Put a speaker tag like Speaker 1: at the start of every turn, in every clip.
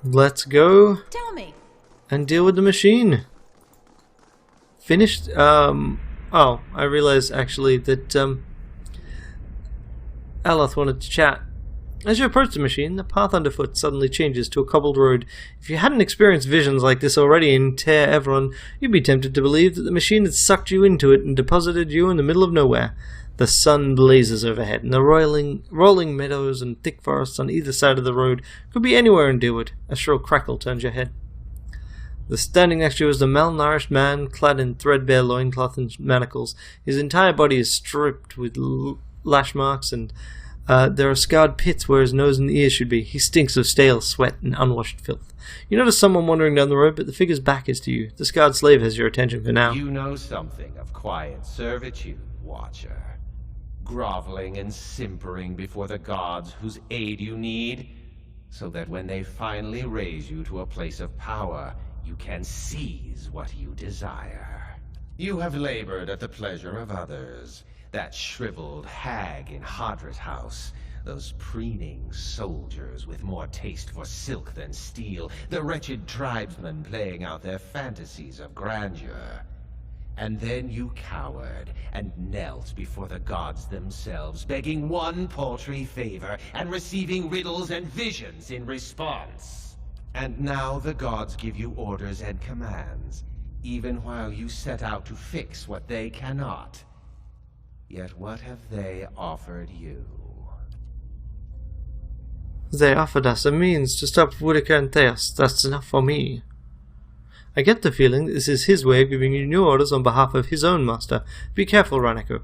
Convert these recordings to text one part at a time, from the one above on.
Speaker 1: Let's go
Speaker 2: Tell me.
Speaker 1: and deal with the machine. Finished? Oh, I realized actually that, Aloth wanted to chat. As you approach the machine, the path underfoot suddenly changes to a cobbled road. If you hadn't experienced visions like this already in Ter Everon, you'd be tempted to believe that the machine had sucked you into it and deposited you in the middle of nowhere. The sun blazes overhead, and the rolling meadows and thick forests on either side of the road could be anywhere in Deerwood. A shrill crackle turns your head. The standing next to you is a malnourished man, clad in threadbare loincloth and manacles. His entire body is stripped with lash marks, and there are scarred pits where his nose and ears should be. He stinks of stale sweat and unwashed filth. You notice someone wandering down the road, but the figure's back is to you. The scarred slave has your attention for now.
Speaker 3: You know something of quiet servitude, Watcher. Groveling and simpering before the gods whose aid you need, so that when they finally raise you to a place of power, you can seize what you desire. You have labored at the pleasure of others. That shriveled hag in Hadrit House, those preening soldiers with more taste for silk than steel, the wretched tribesmen playing out their fantasies of grandeur. And then you cowered and knelt before the gods themselves, begging one paltry favor and receiving riddles and visions in response. And now the gods give you orders and commands, even while you set out to fix what they cannot. Yet what have they offered you?
Speaker 1: They offered us a means to stop Boudica and Theos. That's enough for me. I get the feeling that this is his way of giving you new orders on behalf of his own master. Be careful, Ranneko.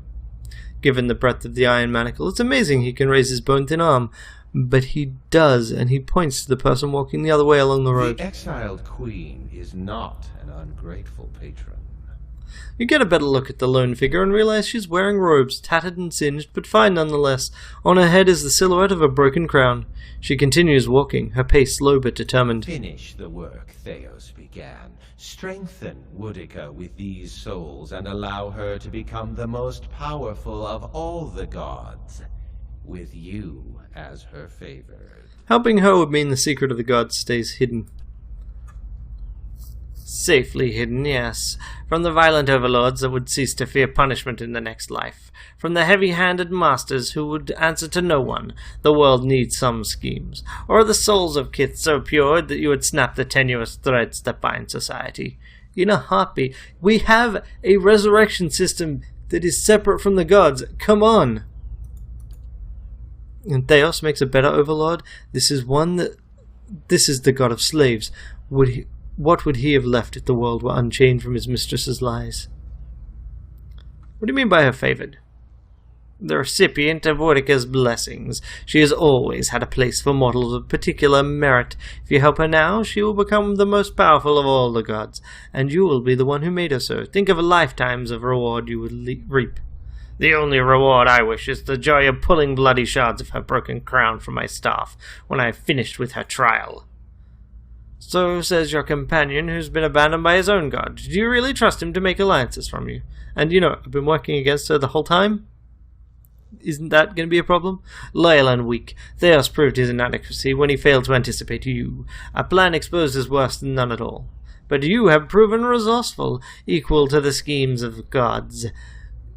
Speaker 1: Given the breadth of the iron manacle, it's amazing he can raise his bone-thin arm. But he does, and he points to the person walking the other way along the road.
Speaker 3: The exiled queen is not an ungrateful patron.
Speaker 1: You get a better look at the lone figure and realize she's wearing robes, tattered and singed, but fine nonetheless. On her head is the silhouette of a broken crown. She continues walking, her pace slow but determined.
Speaker 3: Finish the work Theos began. Strengthen Boudica with these souls and allow her to become the most powerful of all the gods, with you as her favored.
Speaker 1: Helping her would mean the secret of the gods stays hidden. Safely hidden, yes. From the violent overlords that would cease to fear punishment in the next life. From the heavy-handed masters who would answer to no one. The world needs some schemes. Or the souls of kith so pure that you would snap the tenuous threads that bind society. In a heartbeat, we have a resurrection system that is separate from the gods. Come on! And Theos makes a better overlord. This is the god of slaves. What would he have left if the world were unchained from his mistress's lies? What do you mean by her favored? The recipient of Boudica's blessings. She has always had a place for mortals of particular merit. If you help her now, she will become the most powerful of all the gods, and you will be the one who made her so. Think of a lifetimes of reward you would reap. The only reward I wish is the joy of pulling bloody shards of her broken crown from my staff when I have finished with her trial. So says your companion who's been abandoned by his own god. Do you really trust him to make alliances from you? And I've been working against her the whole time? Isn't that going to be a problem? Loyal and weak. Theos proved his inadequacy when he failed to anticipate you. A plan exposed is worse than none at all. But you have proven resourceful, equal to the schemes of gods.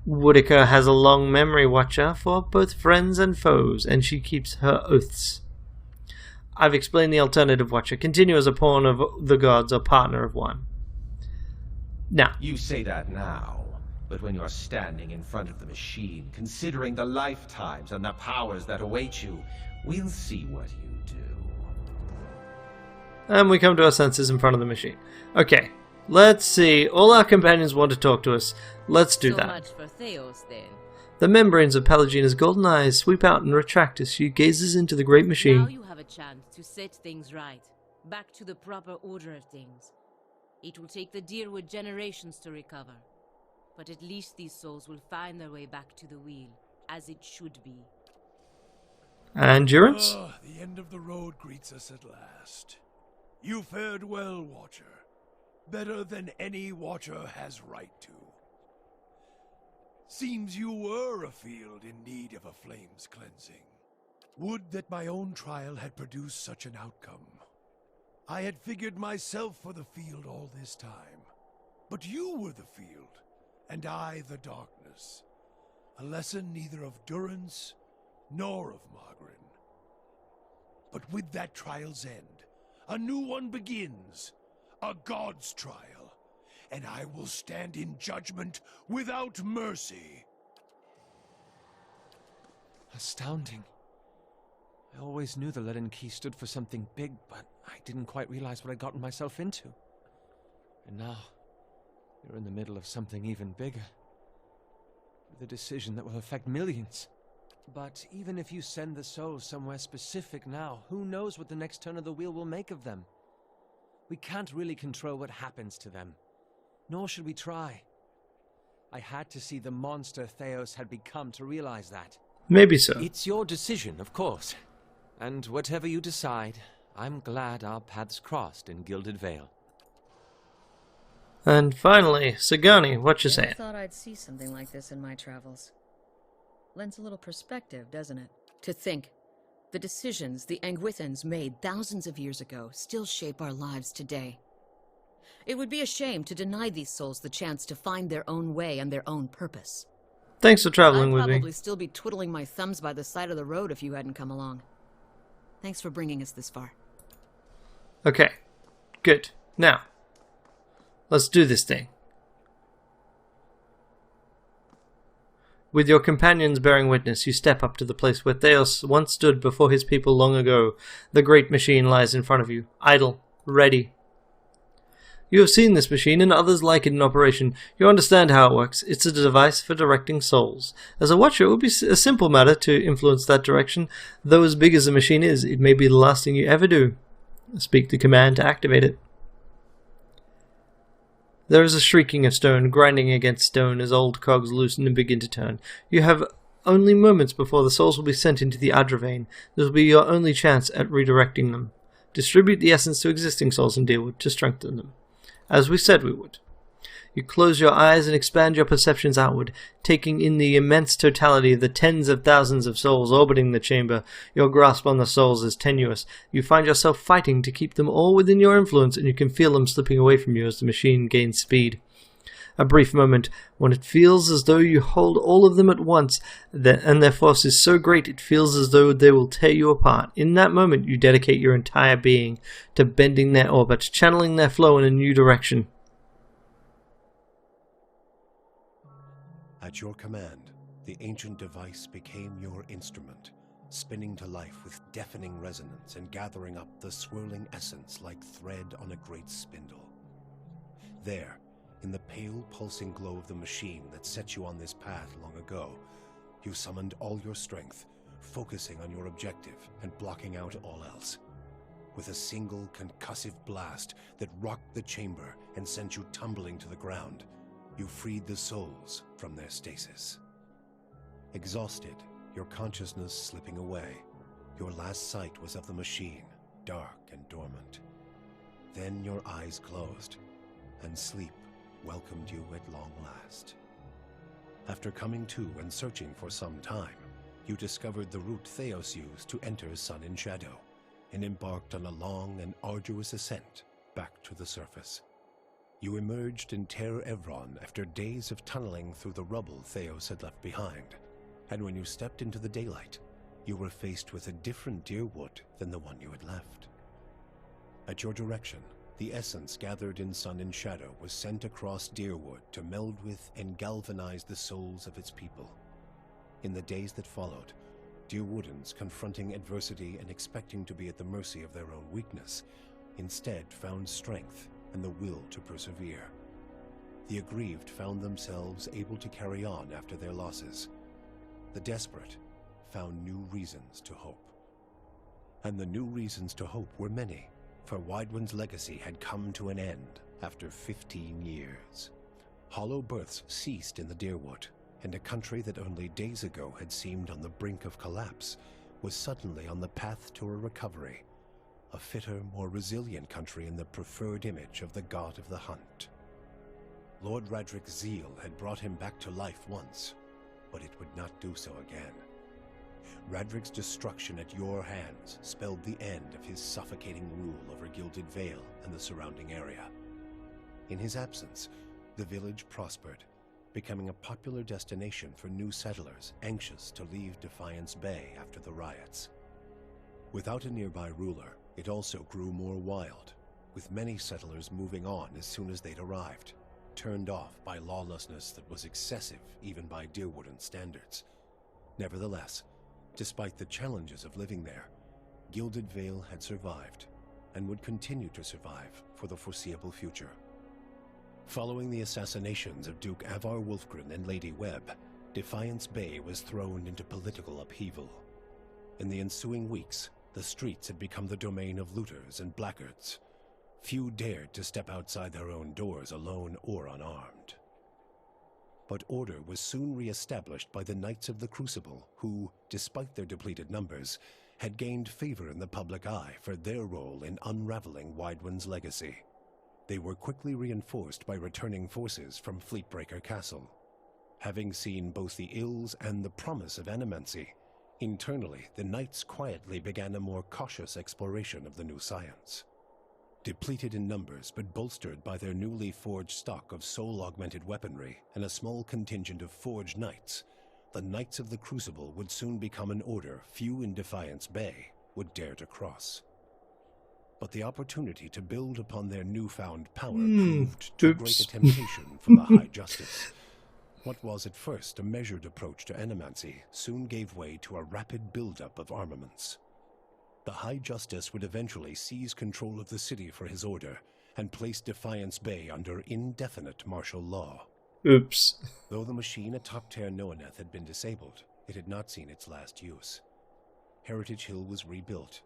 Speaker 1: Boudica has a long memory, Watcher, for both friends and foes, and she keeps her oaths. I've explained the alternative, Watcher. Continue as a pawn of the gods or partner of one. Now.
Speaker 3: You say that now, but when you're standing in front of the machine, considering the lifetimes and the powers that await you, we'll see what you do.
Speaker 1: And we come to our senses in front of the machine. Okay, let's see. All our companions want to talk to us. Let's do that.
Speaker 2: So much for Theos, then.
Speaker 1: The membranes of Pelagina's golden eyes sweep out and retract as she gazes into the great machine.
Speaker 2: Now you have a chance to set things right, back to the proper order of things. It will take the Deerwood generations to recover, but at least these souls will find their way back to the wheel, as it should be.
Speaker 1: Endurance?
Speaker 4: The end of the road greets us at last. You fared well, Watcher. Better than any Watcher has right to. Seems you were a field in need of a flame's cleansing. Would that my own trial had produced such an outcome. I had figured myself for the field all this time. But you were the field, and I the darkness. A lesson neither of Durance nor of Margaret. But with that trial's end, a new one begins. A god's trial. And I will stand in judgment without mercy.
Speaker 5: Astounding. I always knew the Leaden Key stood for something big, but I didn't quite realize what I'd gotten myself into. And now, you're in the middle of something even bigger. With a decision that will affect millions. But even if you send the souls somewhere specific now, who knows what the next turn of the wheel will make of them? We can't really control what happens to them. Nor should we try. I had to see the monster Theos had become to realize that.
Speaker 1: Maybe so.
Speaker 5: It's your decision, of course. And whatever you decide, I'm glad our paths crossed in Gilded Vale.
Speaker 1: And finally, Sagani, what you
Speaker 6: Never
Speaker 1: saying?
Speaker 6: thought I'd see something like this in my travels. Lends a little perspective, doesn't it? To think, the decisions the Angwithans made thousands of years ago still shape our lives today. It would be a shame to deny these souls the chance to find their own way and their own purpose.
Speaker 1: Thanks for traveling
Speaker 6: I'd
Speaker 1: with
Speaker 6: probably
Speaker 1: me.
Speaker 6: still be twiddling my thumbs by the side of the road if you hadn't come along. Thanks for bringing us this far.
Speaker 1: Okay, good. Now, let's do this thing. With your companions bearing witness, you step up to the place where Theos once stood before his people long ago. The great machine lies in front of you, idle, ready. You have seen this machine and others like it in operation. You understand how it works. It's a device for directing souls. As a watcher, it would be a simple matter to influence that direction. Though as big as the machine is, it may be the last thing you ever do. Speak the command to activate it. There is a shrieking of stone, grinding against stone as old cogs loosen and begin to turn. You have only moments before the souls will be sent into the Adravane. This will be your only chance at redirecting them. Distribute the essence to existing souls in Deerwood to strengthen them. As we said we would. You close your eyes and expand your perceptions outward, taking in the immense totality of the tens of thousands of souls orbiting the chamber. Your grasp on the souls is tenuous. You find yourself fighting to keep them all within your influence, and you can feel them slipping away from you as the machine gains speed. A brief moment, when it feels as though you hold all of them at once, and their force is so great it feels as though they will tear you apart. In that moment, you dedicate your entire being to bending their orbit, channeling their flow in a new direction.
Speaker 7: At your command, the ancient device became your instrument, spinning to life with deafening resonance and gathering up the swirling essence like thread on a great spindle. There, in the pale, pulsing glow of the machine that set you on this path long ago, you summoned all your strength, focusing on your objective and blocking out all else. With a single concussive blast that rocked the chamber and sent you tumbling to the ground, you freed the souls from their stasis. Exhausted, your consciousness slipping away, your last sight was of the machine, dark and dormant. Then your eyes closed, and sleep welcomed you at long last. After coming to and searching for some time, you discovered the route Theos used to enter Sun and Shadow, and embarked on a long and arduous ascent back to the surface. You emerged in Ter Evron after days of tunneling through the rubble Theos had left behind, and when you stepped into the daylight, you were faced with a different Deerwood than the one you had left. At your direction, the essence gathered in Sun and Shadow was sent across Deerwood to meld with and galvanize the souls of its people. In the days that followed, Deerwoodans, confronting adversity and expecting to be at the mercy of their own weakness, instead found strength and the will to persevere. The aggrieved found themselves able to carry on after their losses. The desperate found new reasons to hope. And the new reasons to hope were many, for Widewind's legacy had come to an end after 15 years. Hollow births ceased in the Deerwood, and a country that only days ago had seemed on the brink of collapse was suddenly on the path to a recovery, a fitter, more resilient country in the preferred image of the god of the hunt. Lord Radric's zeal had brought him back to life once, but it would not do so again. Radric's destruction at your hands spelled the end of his suffocating rule over Gilded Vale and the surrounding area. In his absence, the village prospered, becoming a popular destination for new settlers anxious to leave Defiance Bay after the riots. Without a nearby ruler, it also grew more wild, with many settlers moving on as soon as they'd arrived, turned off by lawlessness that was excessive even by Deerwooden standards. Nevertheless, despite the challenges of living there, Gilded Vale had survived, and would continue to survive for the foreseeable future. Following the assassinations of Duke Avar Wolfgren and Lady Webb, Defiance Bay was thrown into political upheaval. In the ensuing weeks, the streets had become the domain of looters and blackguards. Few dared to step outside their own doors alone or unarmed. But order was soon re-established by the Knights of the Crucible, who, despite their depleted numbers, had gained favor in the public eye for their role in unraveling Widewind's legacy. They were quickly reinforced by returning forces from Fleetbreaker Castle. Having seen both the ills and the promise of animancy, internally the Knights quietly began a more cautious exploration of the new science. Depleted in numbers but bolstered by their newly forged stock of soul-augmented weaponry and a small contingent of forged knights, the Knights of the Crucible would soon become an order few in Defiance Bay would dare to cross. But the opportunity to build upon their newfound power proved too great a temptation for the High Justice. What was at first a measured approach to animancy soon gave way to a rapid buildup of armaments. The High Justice would eventually seize control of the city for his order and place Defiance Bay under indefinite martial law.
Speaker 1: Oops.
Speaker 7: Though the machine atop Ter Noaneth had been disabled, it had not seen its last use. Heritage Hill was rebuilt,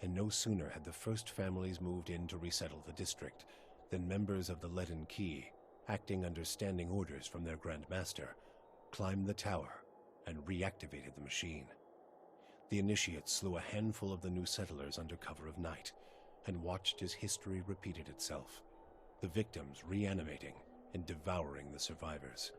Speaker 7: and no sooner had the first families moved in to resettle the district than members of the Leaden Key, acting under standing orders from their Grand Master, climbed the tower and reactivated the machine. The initiates slew a handful of the new settlers under cover of night, and watched as history repeated itself, the victims reanimating and devouring the survivors.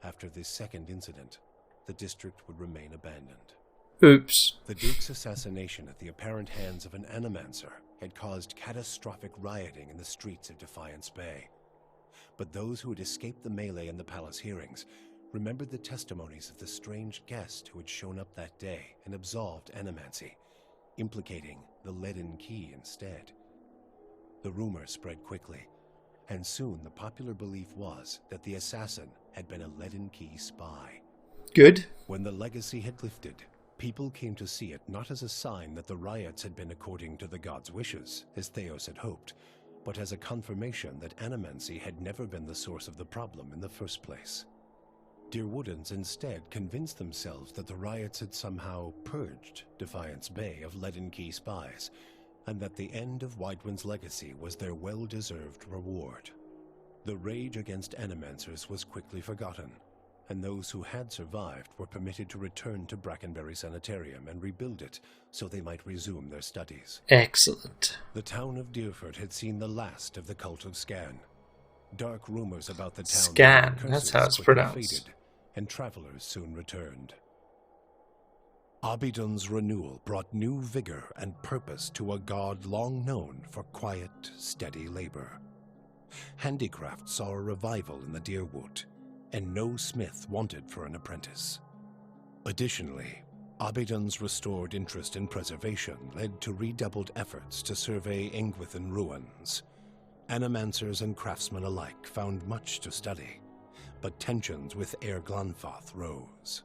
Speaker 7: After this second incident, the district would remain abandoned.
Speaker 1: Oops.
Speaker 7: The Duke's assassination at the apparent hands of an animancer had caused catastrophic rioting in the streets of Defiance Bay. But those who had escaped the melee in the palace hearings remembered the testimonies of the strange guest who had shown up that day and absolved animancy, implicating the Leaden Key instead. The rumor spread quickly, and soon the popular belief was that the assassin had been a Leaden Key spy.
Speaker 1: Good.
Speaker 7: When the legacy had lifted, people came to see it not as a sign that the riots had been according to the gods' wishes, as Theos had hoped, but as a confirmation that animancy had never been the source of the problem in the first place. Deerwoodens instead convinced themselves that the riots had somehow purged Defiance Bay of Leaden Key spies, and that the end of Widewind's legacy was their well-deserved reward. The rage against animancers was quickly forgotten, and those who had survived were permitted to return to Brackenbury Sanitarium and rebuild it so they might resume their studies.
Speaker 1: Excellent.
Speaker 7: The town of Deerford had seen the last of the cult of Scan. Dark rumors about the town
Speaker 1: Scan, that's how it's pronounced.
Speaker 7: faded, and travelers soon returned. Abidon's renewal brought new vigor and purpose to a god long known for quiet, steady labor. Handicraft saw a revival in the Deerwood, and no smith wanted for an apprentice. Additionally, Abidon's restored interest in preservation led to redoubled efforts to survey Engwithan ruins. Animancers and craftsmen alike found much to study, but tensions with Air Glanfath rose.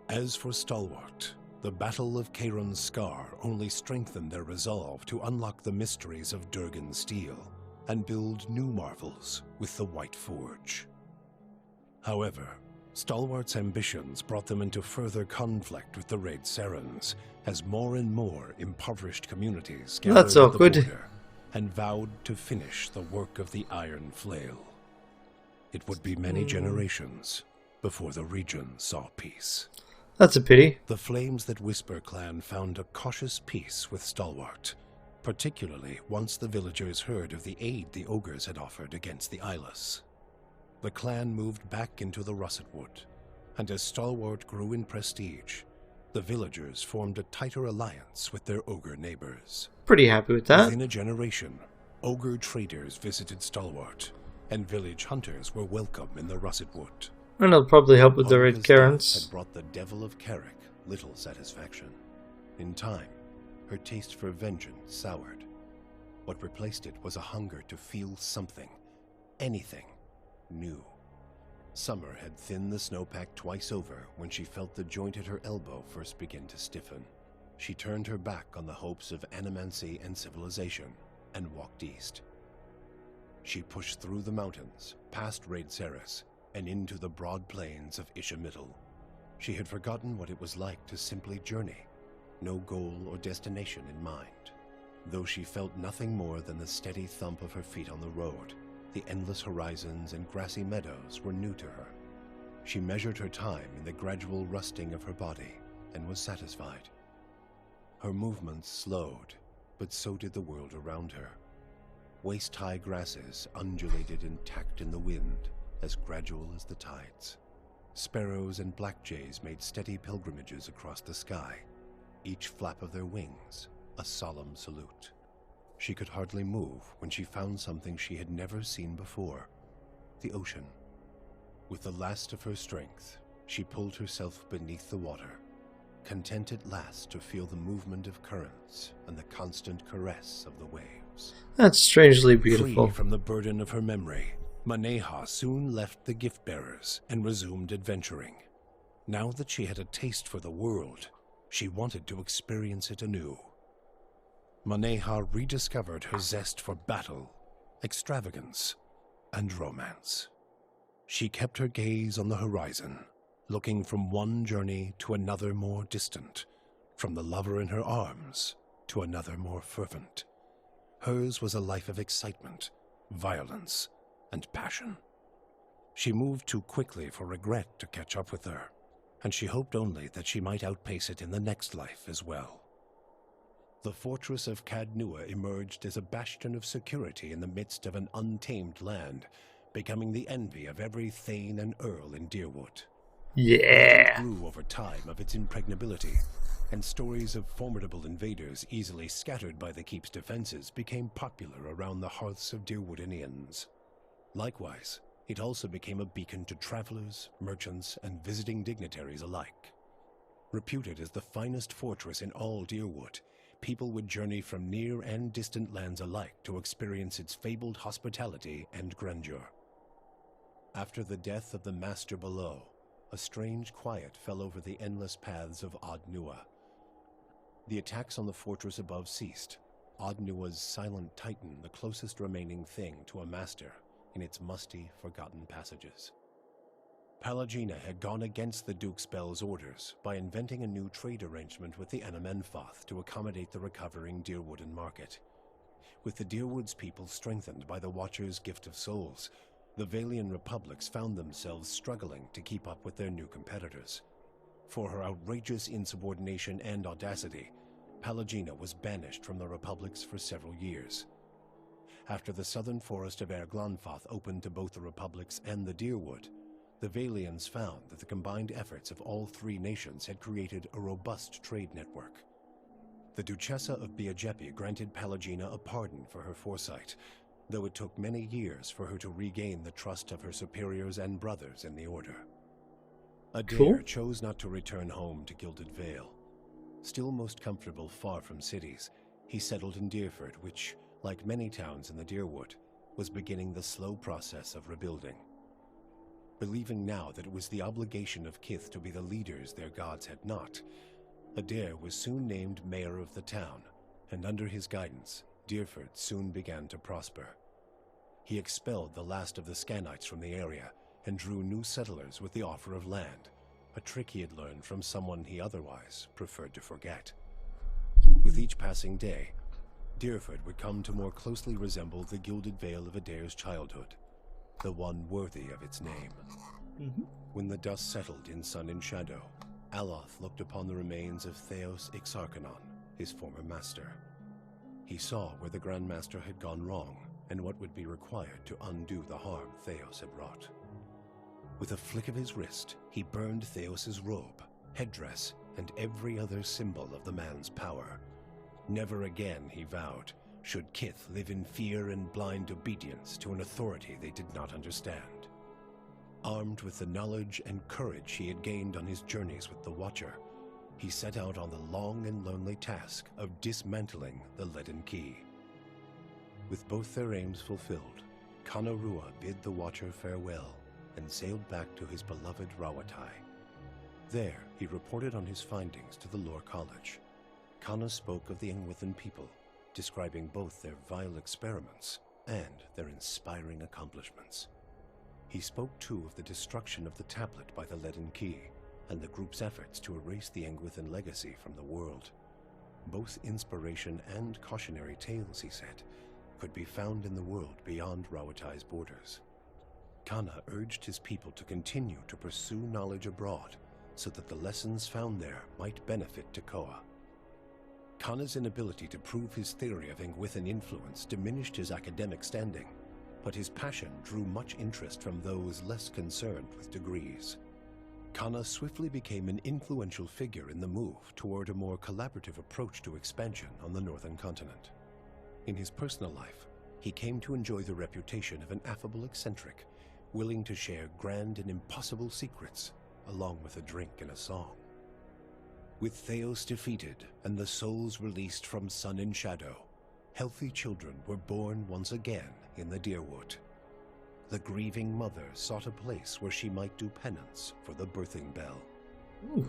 Speaker 7: As for Stalwart, the Battle of Caron's Scar only strengthened their resolve to unlock the mysteries of Durgan steel and build new marvels with the White Forge. However, Stalwart's ambitions brought them into further conflict with the Raid Serens, as more and more impoverished communities gathered
Speaker 1: That's
Speaker 7: at the
Speaker 1: awkward.
Speaker 7: border and vowed to finish the work of the Iron Flail. It would be many generations before the region saw peace.
Speaker 1: That's a pity.
Speaker 7: The Flames That Whisper clan found a cautious peace with Stalwart, particularly once the villagers heard of the aid the ogres had offered against the Eyeless. The clan moved back into the Russet Wood, and as Stalwart grew in prestige, The villagers formed a tighter alliance with their ogre neighbors.
Speaker 1: Pretty happy with that.
Speaker 7: Within a generation, ogre traders visited Stalwart, and village hunters were welcome in the Russet Wood.
Speaker 1: And it'll probably help with the Red
Speaker 7: Honka's death
Speaker 1: Karens.
Speaker 7: had brought the Devil of Carrick little satisfaction. In time, her taste for vengeance soured. What replaced it was a hunger to feel something, anything, new. Summer had thinned the snowpack twice over when she felt the joint at her elbow first begin to stiffen. She turned her back on the hopes of animancy and civilization and walked east. She pushed through the mountains, past Raid Ceres, and into the broad plains of Ishamiddle. She had forgotten what it was like to simply journey, no goal or destination in mind. Though she felt nothing more than the steady thump of her feet on the road, the endless horizons and grassy meadows were new to her. She measured her time in the gradual rusting of her body and was satisfied. Her movements slowed, but so did the world around her. Waist-high grasses undulated and tacked in the wind, as gradual as the tides. Sparrows and blackjays made steady pilgrimages across the sky, each flap of their wings a solemn salute. She could hardly move when she found something she had never seen before, the ocean. With the last of her strength, she pulled herself beneath the water, content at last to feel the movement of currents and the constant caress of the waves.
Speaker 1: That's strangely beautiful.
Speaker 7: Free from the burden of her memory, Maneha soon left the gift-bearers and resumed adventuring. Now that she had a taste for the world, she wanted to experience it anew. Maneha rediscovered her zest for battle, extravagance, and romance. She kept her gaze on the horizon, looking from one journey to another more distant, from the lover in her arms to another more fervent. Hers was a life of excitement, violence, and passion. She moved too quickly for regret to catch up with her, and she hoped only that she might outpace it in the next life as well. The fortress of Cadnua emerged as a bastion of security in the midst of an untamed land, becoming the envy of every thane and earl in Deerwood.
Speaker 1: Yeah.
Speaker 7: It grew over time of its impregnability, and stories of formidable invaders easily scattered by the keep's defenses became popular around the hearths of Deerwoodinians. Likewise, it also became a beacon to travelers, merchants, and visiting dignitaries alike. Reputed as the finest fortress in all Deerwood, people would journey from near and distant lands alike to experience its fabled hospitality and grandeur. After the death of the master below, a strange quiet fell over the endless paths of Adnua. The attacks on the fortress above ceased, Adnua's silent titan the closest remaining thing to a master in its musty, forgotten passages. Palagina had gone against the Duke's Bell's orders by inventing a new trade arrangement with the Anamenfoth to accommodate the recovering Deerwooden market. With the Deerwood's people strengthened by the Watcher's gift of souls, the Valian republics found themselves struggling to keep up with their new competitors. For her outrageous insubordination and audacity, Palagina was banished from the republics for several years. After the southern forest of Erglanfoth opened to both the republics and the Deerwood, the Valians found that the combined efforts of all three nations had created a robust trade network. The Duchessa of Biajepi granted Palagina a pardon for her foresight, though it took many years for her to regain the trust of her superiors and brothers in the Order. Adair chose not to return home to Gilded Vale. Still most comfortable far from cities, he settled in Deerford, which, like many towns in the Deerwood, was beginning the slow process of rebuilding. Believing now that it was the obligation of Kith to be the leaders their gods had not, Adair was soon named mayor of the town, and under his guidance, Deerford soon began to prosper. He expelled the last of the Scanites from the area and drew new settlers with the offer of land, a trick he had learned from someone he otherwise preferred to forget. With each passing day, Deerford would come to more closely resemble the Gilded Vale of Adair's childhood, the one worthy of its name. When the dust settled in sun and shadow, Aloth looked upon the remains of Theos Ixarchanon, his former master. He saw where the Grand Master had gone wrong, and what would be required to undo the harm Theos had wrought. With a flick of his wrist, he burned Theos's robe, headdress, and every other symbol of the man's power. Never again, he vowed, should Kith live in fear and blind obedience to an authority they did not understand. Armed with the knowledge and courage he had gained on his journeys with the Watcher, he set out on the long and lonely task of dismantling the Leaden Key. With both their aims fulfilled, Kana Rua bid the Watcher farewell and sailed back to his beloved Rawatai. There, he reported on his findings to the Lore College. Kana spoke of the Engwithan people, describing both their vile experiments and their inspiring accomplishments. He spoke too of the destruction of the tablet by the Leaden Key, and the group's efforts to erase the Engwithan legacy from the world. Both inspiration and cautionary tales, he said, could be found in the world beyond Rawatai's borders. Kana urged his people to continue to pursue knowledge abroad, so that the lessons found there might benefit Tekoa. Kana's inability to prove his theory of Engwithan influence diminished his academic standing, but his passion drew much interest from those less concerned with degrees. Kana swiftly became an influential figure in the move toward a more collaborative approach to expansion on the northern continent. In his personal life, he came to enjoy the reputation of an affable eccentric, willing to share grand and impossible secrets, along with a drink and a song. With Theos defeated and the souls released from Sun and Shadow, healthy children were born once again in the Deerwood. The grieving mother sought a place where she might do penance for the birthing bell.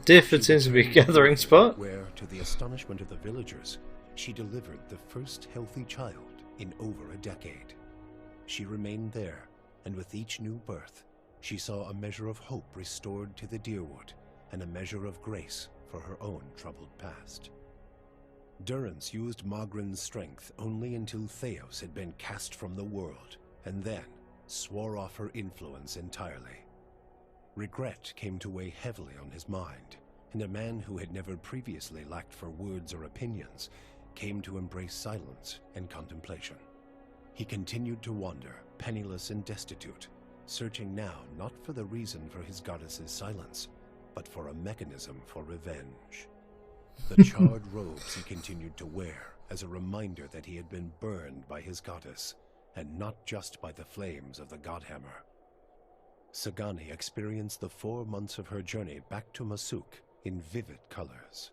Speaker 1: Different seems to be a gathering spot.
Speaker 7: Where, to the astonishment of the villagers, she delivered the first healthy child in over a decade. She remained there, and with each new birth, she saw a measure of hope restored to the Deerwood, and a measure of grace for her own troubled past. Durrance used Magrin's strength only until Theos had been cast from the world, and then swore off her influence entirely. Regret came to weigh heavily on his mind, and a man who had never previously lacked for words or opinions came to embrace silence and contemplation. He continued to wander, penniless and destitute, searching now not for the reason for his goddess's silence, but for a mechanism for revenge. The charred robes he continued to wear as a reminder that he had been burned by his goddess, and not just by the flames of the Godhammer. Sagani experienced the 4 months of her journey back to Masuk in vivid colors.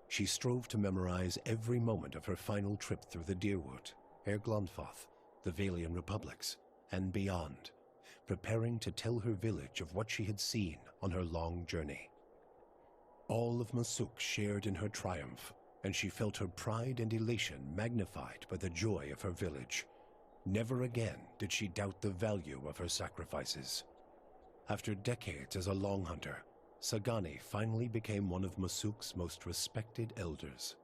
Speaker 7: She strove to memorize every moment of her final trip through the Deerwood, Erglonfoth, the Valian Republics, and beyond, preparing to tell her village of what she had seen on her long journey. All of Masuk shared in her triumph, and she felt her pride and elation magnified by the joy of her village. Never again did she doubt the value of her sacrifices. After decades as a long hunter, Sagani finally became one of Masuk's most respected elders.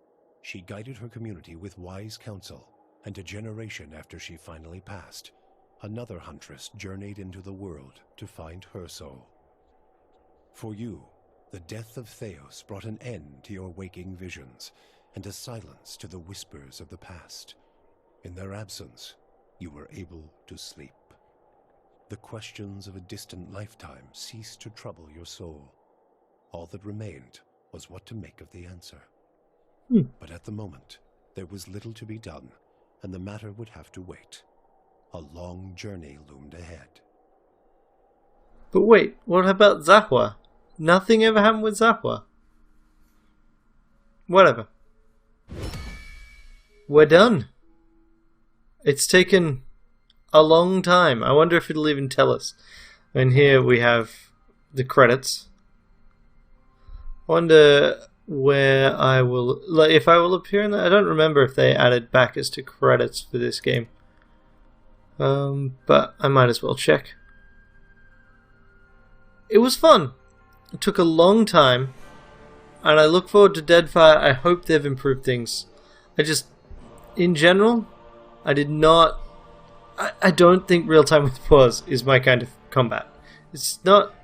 Speaker 7: She guided her community with wise counsel, and a generation after she finally passed, another huntress journeyed into the world to find her soul. For you, the death of Theos brought an end to your waking visions, and a silence to the whispers of the past. In their absence, you were able to sleep. The questions of a distant lifetime ceased to trouble your soul. All that remained was what to make of the answer. But at the moment, there was little to be done, and the matter would have to wait. A long journey loomed ahead.
Speaker 1: But wait, what about Zahwa? Nothing ever happened with Zahwa. Whatever. We're done. It's taken a long time. I wonder if it'll even tell us. And here we have the credits. I wonder where I will... if I will appear in that. I don't remember if they added back as to credits for this game. But I might as well check. It was fun. It took a long time. And I look forward to Deadfire. I hope they've improved things. In general, I did not... I don't think real-time with pause is my kind of combat. It's not...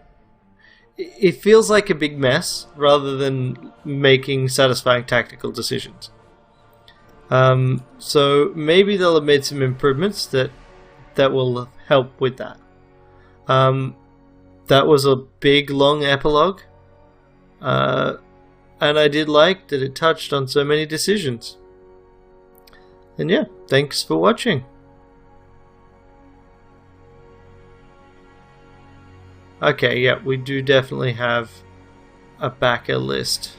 Speaker 1: It feels like a big mess rather than making satisfying tactical decisions. So maybe they'll have made some improvements that will help with that. That was a big, long epilogue. and I did like that it touched on so many decisions. And yeah, thanks for watching. Okay, yeah, we do definitely have a backer list.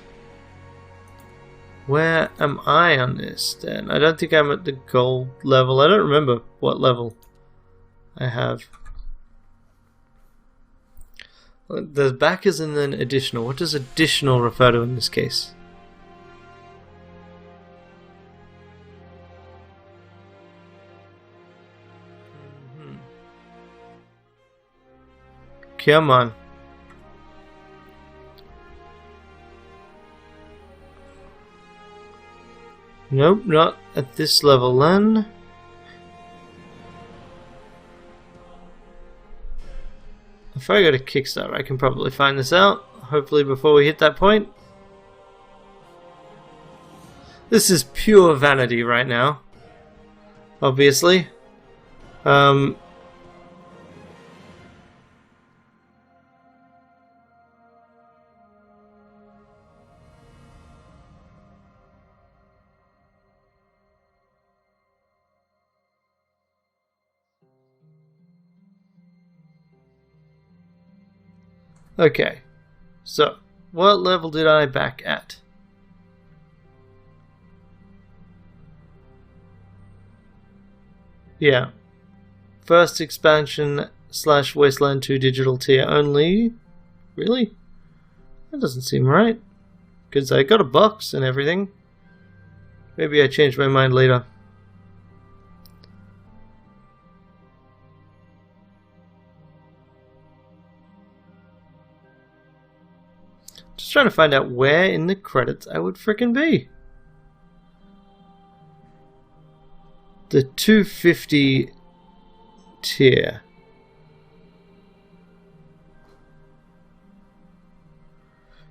Speaker 1: Where am I on this then? I don't think I'm at the gold level. I don't remember what level I have. The backers and then additional. What does additional refer to in this case? Come on. Nope, not at this level then. If I go to Kickstarter, I can probably find this out, hopefully before we hit that point. This is pure vanity right now, obviously. Okay, so what level did I back at? Yeah, first expansion / Wasteland 2 digital tier only. Really? That doesn't seem right. Because I got a box and everything. Maybe I changed my mind later. Just trying to find out where in the credits I would frickin' be. The 250 tier.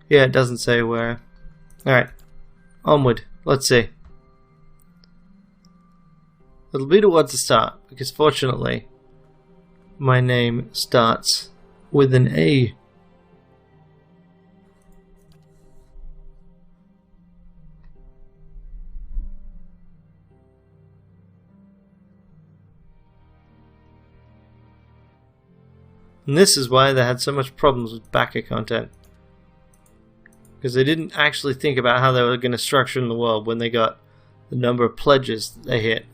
Speaker 1: Yeah, it doesn't say where. Alright. Onward. Let's see. It'll be towards the start, because fortunately, my name starts with an A. And this is why they had so much problems with backer content. Because they didn't actually think about how they were going to structure in the world when they got the number of pledges that they hit.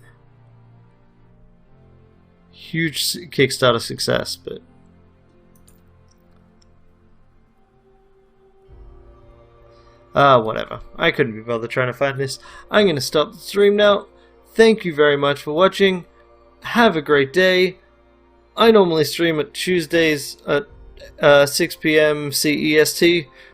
Speaker 1: Huge Kickstarter success, but... whatever. I couldn't be bothered trying to find this. I'm going to stop the stream now. Thank you very much for watching. Have a great day. I normally stream at Tuesdays at 6 PM CEST.